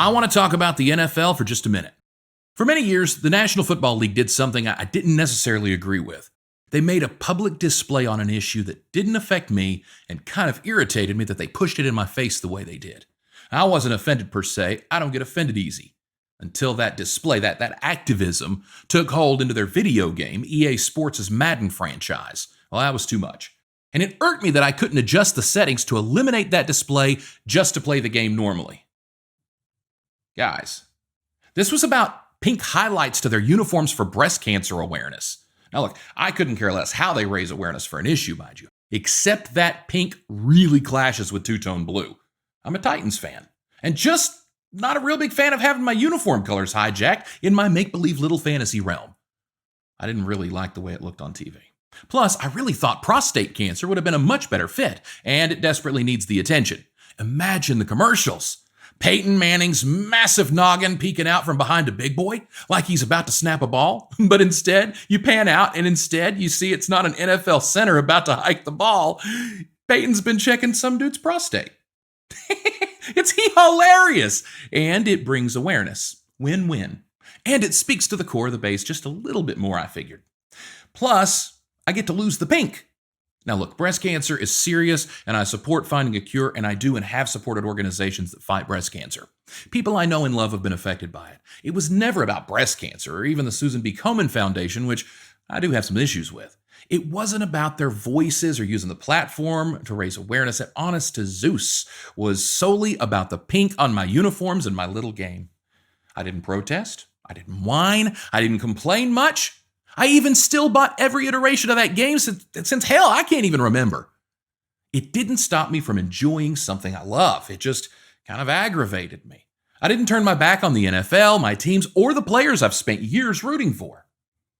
I want to talk about the NFL for just a minute. For many years, the National Football League did something I didn't necessarily agree with. They made a public display on an issue that didn't affect me and kind of irritated me that they pushed it in my face the way they did. I wasn't offended per se. I don't get offended easy. Until that display, that activism, took hold into their video game, EA Sports' Madden franchise. Well, that was too much. And it irked me that I couldn't adjust the settings to eliminate that display just to play the game normally. Guys, this was about pink highlights to their uniforms for breast cancer awareness. Now look, I couldn't care less how they raise awareness for an issue, mind you, except that pink really clashes with two-tone blue. I'm a Titans fan, and just not a real big fan of having my uniform colors hijacked in my make-believe little fantasy realm. I didn't really like the way it looked on TV. Plus, I really thought prostate cancer would have been a much better fit, and it desperately needs the attention. Imagine the commercials. Peyton Manning's massive noggin peeking out from behind a big boy like he's about to snap a ball, but instead you pan out and instead you see it's not an NFL center about to hike the ball. Peyton's been checking some dude's prostate. It's hilarious, and it brings awareness. Win-win. And it speaks to the core of the base just a little bit more, I figured. Plus, I get to lose the pink. Now look, breast cancer is serious, and I support finding a cure, and I do and have supported organizations that fight breast cancer. People I know and love have been affected by it. It was never about breast cancer, or even the Susan B. Komen Foundation, which I do have some issues with. It wasn't about their voices or using the platform to raise awareness. It, honest to Zeus, was solely about the pink on my uniforms and my little game. I didn't protest. I didn't whine. I didn't complain much. I even still bought every iteration of that game since hell, I can't even remember. It didn't stop me from enjoying something I love. It just kind of aggravated me. I didn't turn my back on the NFL, my teams, or the players I've spent years rooting for.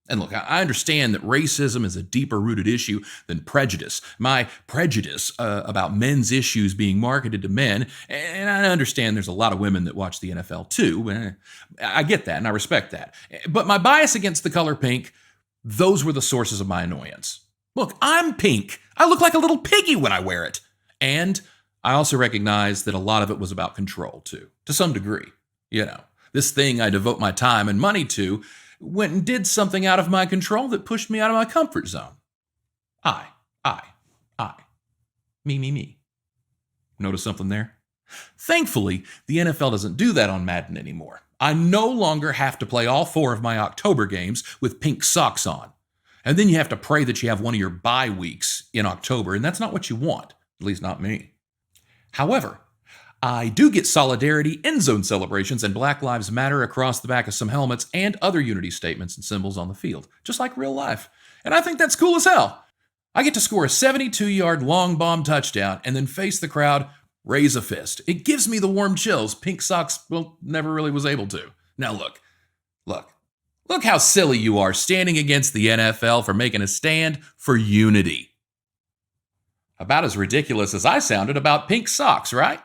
And look, I understand that racism is a deeper rooted issue than prejudice. My prejudice about men's issues being marketed to men, and I understand there's a lot of women that watch the NFL too. I get that and I respect that. But my bias against the color pink, those were the sources of my annoyance. Look, I'm pink. I look like a little piggy when I wear it. And I also recognize that a lot of it was about control too, to some degree. You know, this thing I devote my time and money to went and did something out of my control that pushed me out of my comfort zone. I. Me. Notice something there? Thankfully, the NFL doesn't do that on Madden anymore. I no longer have to play all 4 of my October games with pink socks on. And then you have to pray that you have one of your bye weeks in October, and that's not what you want, at least not me. However, I do get solidarity end zone celebrations and Black Lives Matter across the back of some helmets and other unity statements and symbols on the field, just like real life. And I think that's cool as hell. I get to score a 72-yard long bomb touchdown and then face the crowd, raise a fist. It gives me the warm chills Pink Socks, well, never really was able to. Now look how silly you are standing against the NFL for making a stand for unity. About as ridiculous as I sounded about pink socks, right?